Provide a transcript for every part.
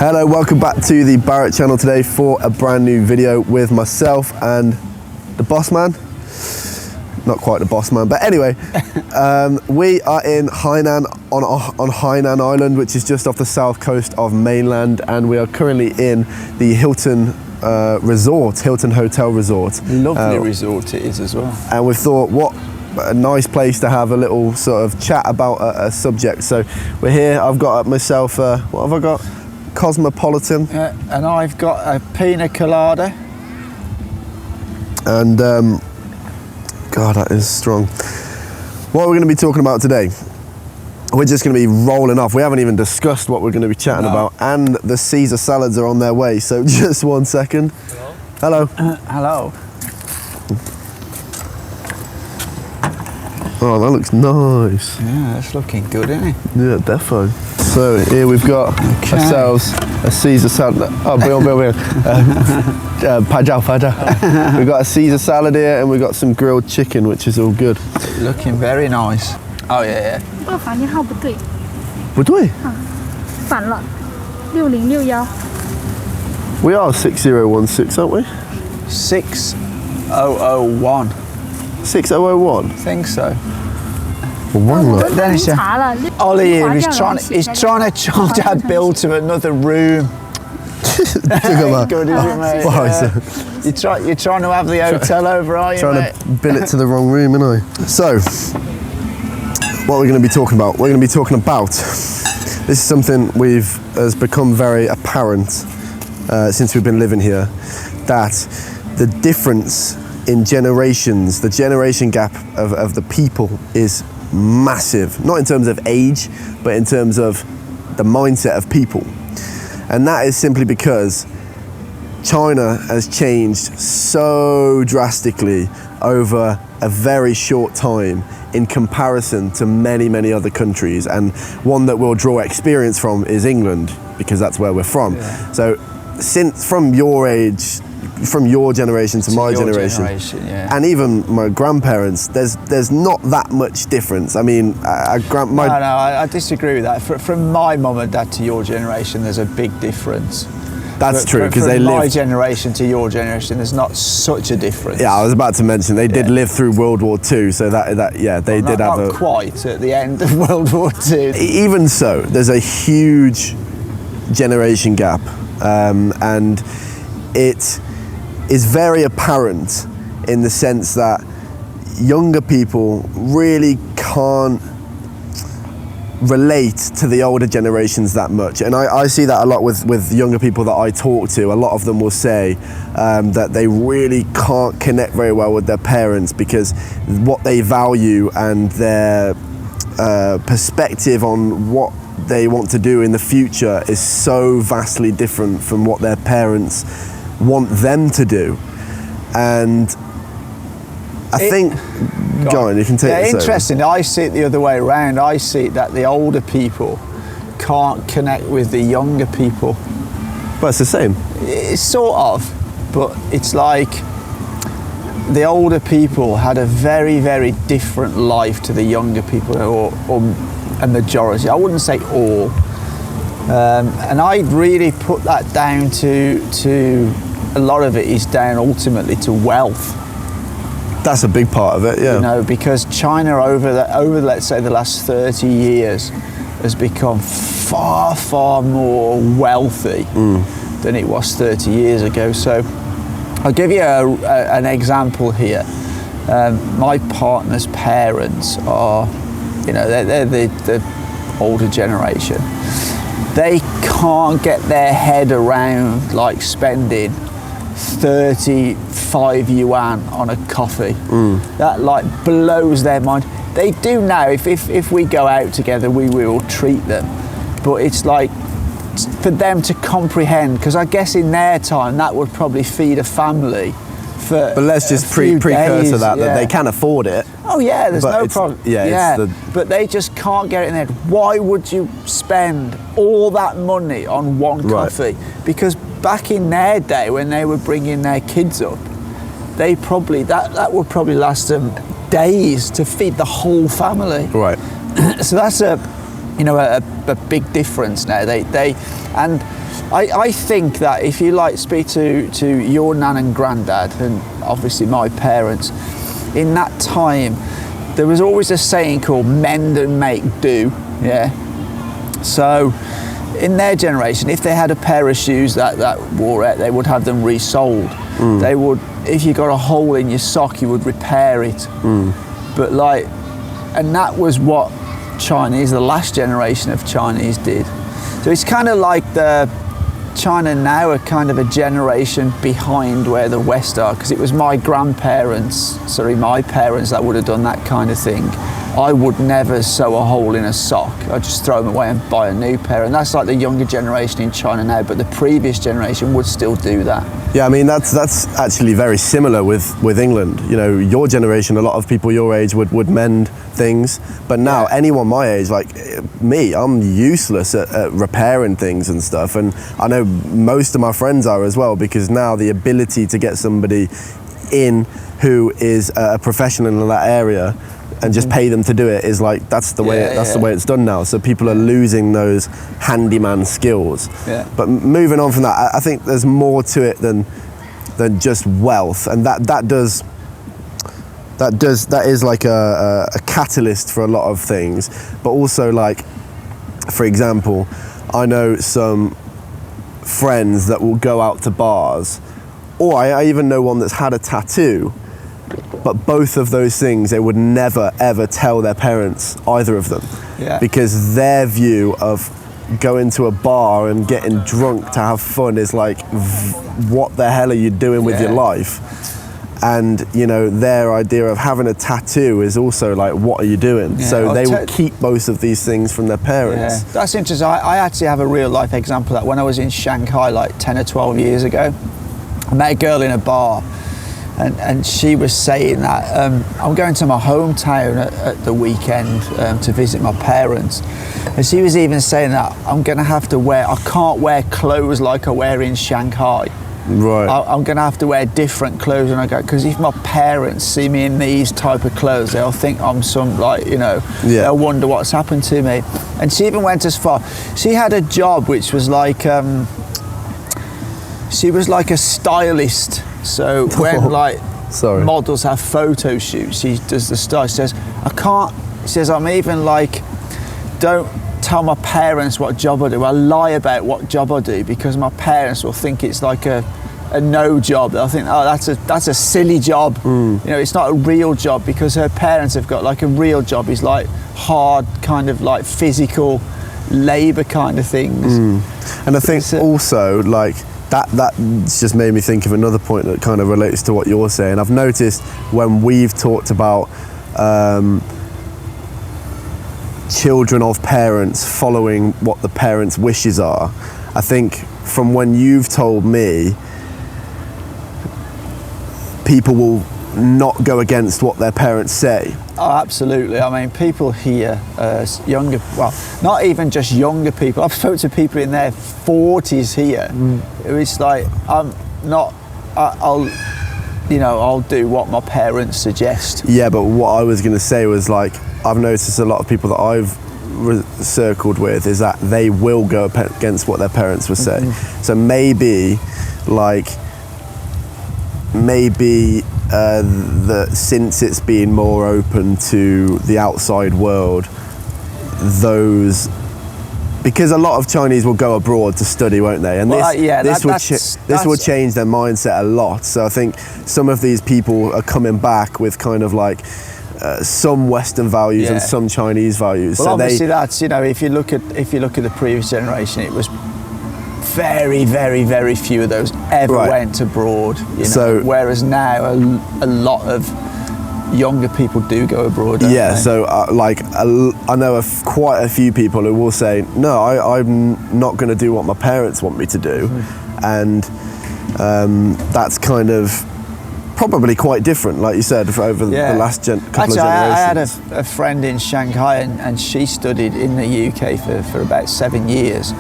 Hello, welcome back to the Barrett channel today for a brand new video with myself and the boss man. Not quite the boss man, but anyway, we are in Hainan on Hainan Island, which is just off the south coast of mainland, and we are currently in the Hilton Hilton Hotel Resort. Lovely resort it is as well. And we thought, what a nice place to have a little sort of chat about a subject. So we're here. I've got myself, what have I got? Cosmopolitan. And I've got a pina colada. And God, that is strong. What we're going to be talking about today, we're just going to be rolling off. We haven't even discussed what we're going to be chatting about, and the Caesar salads are on their way. So just 1 second. Hello. Hello. Oh, that looks nice. Yeah, that's looking good, isn't it? Yeah, defo. So here we've got ourselves a Caesar salad. Oh, Bill. Pajao. We've got a Caesar salad here, and we've got some grilled chicken, which is all good. Looking very nice. Oh yeah. 这个房间号不对，不对。反了，6061。We are 6016, aren't we? 6001. 6001. I think so. Then it's Ollie here is trying to charge our bill to another room. Ain't good, is it, mate? You're trying to have the hotel over, are you, Trying mate? to bill it to the wrong room, aren't I? So, what we're going to be talking about? We're going to be talking about, this is something has become very apparent since we've been living here, that the difference in generations, the generation gap of the people is massive, not in terms of age, but in terms of the mindset of people. And that is simply because China has changed so drastically over a very short time in comparison to many, many other countries. And one that we'll draw experience from is England, because that's where we're from. Yeah. So from your age, from your generation to my generation, yeah. And even my grandparents, there's not that much difference. I mean, No, I disagree with that. From my mum and dad to your generation, there's a big difference. That's true, because they lived... From my generation to your generation, there's not such a difference. Yeah, I was about to mention, they did live through World War II, so they did have not quite at the end of World War II. Even so, there's a huge generation gap, and it is very apparent in the sense that younger people really can't relate to the older generations that much. And I see that a lot with younger people that I talk to. A lot of them will say that they really can't connect very well with their parents because what they value and their perspective on what they want to do in the future is so vastly different from what their parents want them to do. And I think go on, you can take it. Interesting. I see it the other way around. I see that the older people can't connect with the younger people. But it's the same. It's sort of, but it's like the older people had a very, very different life to the younger people, or a majority. I wouldn't say all. And I really put that down to a lot of it is down ultimately to wealth. That's a big part of it, yeah. You know, because China over let's say the last 30 years has become far, far more wealthy than it was 30 years ago. So I'll give you an example here. My partner's parents are, they're the older generation. They can't get their head around like spending 35 yuan on a coffee. That like blows their mind. They do now. If we go out together, we will treat them, but it's like for them to comprehend, because I guess in their time that would probably feed a family for. But let's just precursor that they can afford it. Oh yeah, there's no problem. Yeah. But they just can't get it in their head. Why would you spend all that money on one coffee? Because back in their day, when they were bringing their kids up, they probably that would probably last them days to feed the whole family. Right. So that's you know, a big difference now. And I think that if you like speak to your nan and granddad and obviously my parents, in that time there was always a saying called mend and make do. Yeah. So in their generation, if they had a pair of shoes that wore out, they would have them resoled. They would, if you got a hole in your sock, you would repair it. But like, and that was what Chinese, the last generation of Chinese did. So it's kind of like the China now are kind of a generation behind where the West are, because it was my parents that would have done that kind of thing. I would never sew a hole in a sock. I'd just throw them away and buy a new pair. And that's like the younger generation in China now, but the previous generation would still do that. Yeah, I mean, that's actually very similar with England. You know, your generation, a lot of people your age would mend things, but now anyone my age, like me, I'm useless at repairing things and stuff. And I know most of my friends are as well, because now the ability to get somebody in who is a professional in that area and just pay them to do it is like, that's the way it's done now. So people are losing those handyman skills. But moving on from that, I think there's more to it than just wealth, and that is like a catalyst for a lot of things. But also, like, for example, I know some friends that will go out to bars, or I even know one that's had a tattoo. But both of those things, they would never ever tell their parents, either of them, because their view of going to a bar and getting drunk to have fun is like, what the hell are you doing with your life? And you know, their idea of having a tattoo is also like, what are you doing? So they will keep both of these things from their parents. That's interesting. I actually have a real life example of that. When I was in Shanghai like 10 or 12 years ago, I met a girl in a bar. And she was saying that I'm going to my hometown at the weekend to visit my parents, and she was even saying that I can't wear clothes like I wear in Shanghai. Right. I'm going to have to wear different clothes when I go, because if my parents see me in these type of clothes, they'll think I'm some, like, you know, they'll wonder what's happened to me. And she even went as far, she had a job which was like, she was like a stylist. So when models have photo shoots, she does the style. She says, I'm even like, don't tell my parents what job I do. I lie about what job I do, because my parents will think it's like a no job. They'll think, oh, that's a silly job. You know, it's not a real job, because her parents have got like a real job is like hard, kind of like physical labour kind of things. And I think also like, that just made me think of another point that kind of relates to what you're saying. I've noticed when we've talked about children of parents following what the parents' wishes are, I think from when you've told me, people will not go against what their parents say. Oh, absolutely. I mean, people here, younger, well, not even just younger people. I've spoken to people in their 40s here. It's like, I'll do what my parents suggest. Yeah, but what I was going to say was, like, I've noticed a lot of people that I've circled with is that they will go against what their parents would say. So maybe since it's been more open to the outside world, because a lot of Chinese will go abroad to study, won't they? And this will change their mindset a lot. So I think some of these people are coming back with kind of like some Western values and some Chinese values. Well, so obviously that's, you know, if you look at the previous generation, it was very, very, very few of those ever went abroad. You know? So, whereas now a lot of younger people do go abroad. Don't they? So I know quite a few people who will say, no, I'm not going to do what my parents want me to do, and that's kind of probably quite different, like you said, over the last couple of generations. I had a friend in Shanghai, and she studied in the UK for about 7 years.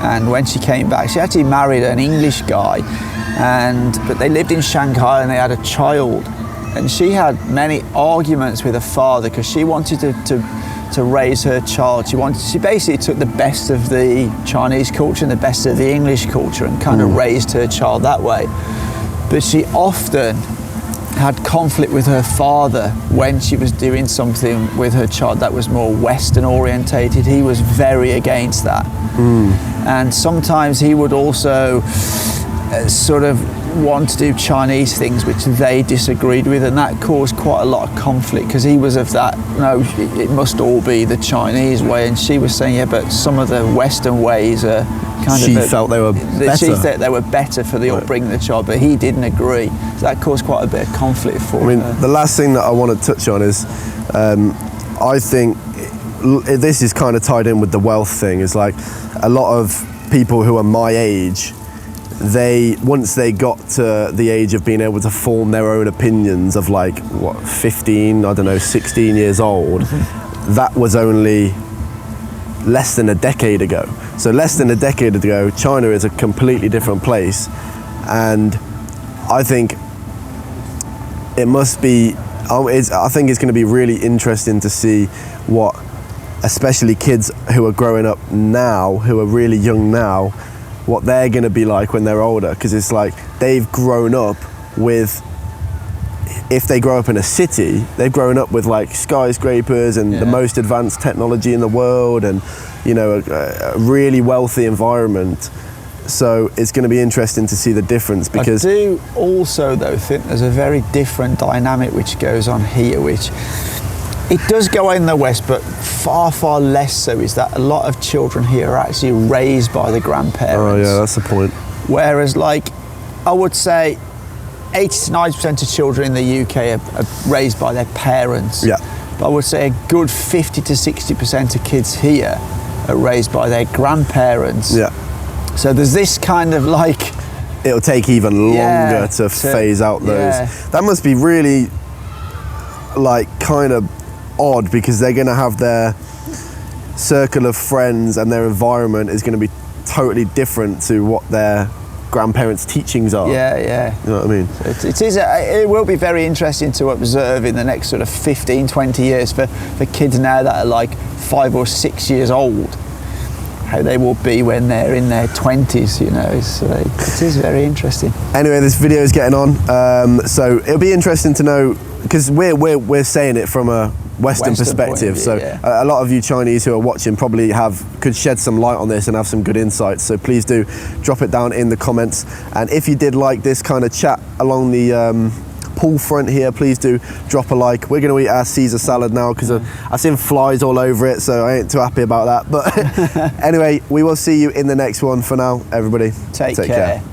And when she came back, she actually married an English guy, but they lived in Shanghai and they had a child. And she had many arguments with her father, because she wanted to to raise her child. She basically took the best of the Chinese culture and the best of the English culture and kind of raised her child that way. But she often had conflict with her father when she was doing something with her child that was more Western orientated. He was very against that. And sometimes he would also sort of want to do Chinese things which they disagreed with, and that caused quite a lot of conflict because he was of that, no, it must all be the Chinese way, and she was saying, yeah, but some of the Western ways are kind she felt they were better. She thought they were better for the upbringing of the child, but he didn't agree. So that caused quite a bit of conflict for her. The last thing that I want to touch on is, I think this is kind of tied in with the wealth thing. Is like a lot of people who are my age, once they got to the age of being able to form their own opinions of like 15, I don't know, 16 years old, that was only less than a decade ago. So less than a decade ago, China is a completely different place, and I think it must be. I think it's going to be really interesting to see what, especially kids who are growing up now, who are really young now, what they're going to be like when they're older, because it's like they've grown up with, if they grow up in a city, they've grown up with like skyscrapers and the most advanced technology in the world, and you know, a really wealthy environment. So it's going to be interesting to see the difference, because I do also though think there's a very different dynamic which goes on here, which it does go on in the West, but far, far less so, is that a lot of children here are actually raised by the grandparents. Oh yeah, that's the point. Whereas like, I would say 80 to 90% of children in the UK are raised by their parents. Yeah. But I would say a good 50 to 60% of kids here are raised by their grandparents. Yeah. So there's this kind of like... It'll take even longer to phase out those. Yeah. That must be really like kind of odd, because they're going to have their circle of friends and their environment is going to be totally different to what their grandparents' teachings are. Yeah. You know what I mean? It will be very interesting to observe in the next sort of 15, 20 years for kids now that are like 5 or 6 years old, how they will be when they're in their 20s, you know. So it is very interesting. Anyway, this video is getting on, so it'll be interesting to know, because we're saying it from a Western perspective, view, so a lot of you Chinese who are watching probably could shed some light on this and have some good insights, so please do drop it down in the comments. And if you did like this kind of chat along the pool front here, please do drop a like. We're going to eat our Caesar salad now, because I've seen flies all over it, so I ain't too happy about that. But anyway, we will see you in the next one. For now, everybody, take care.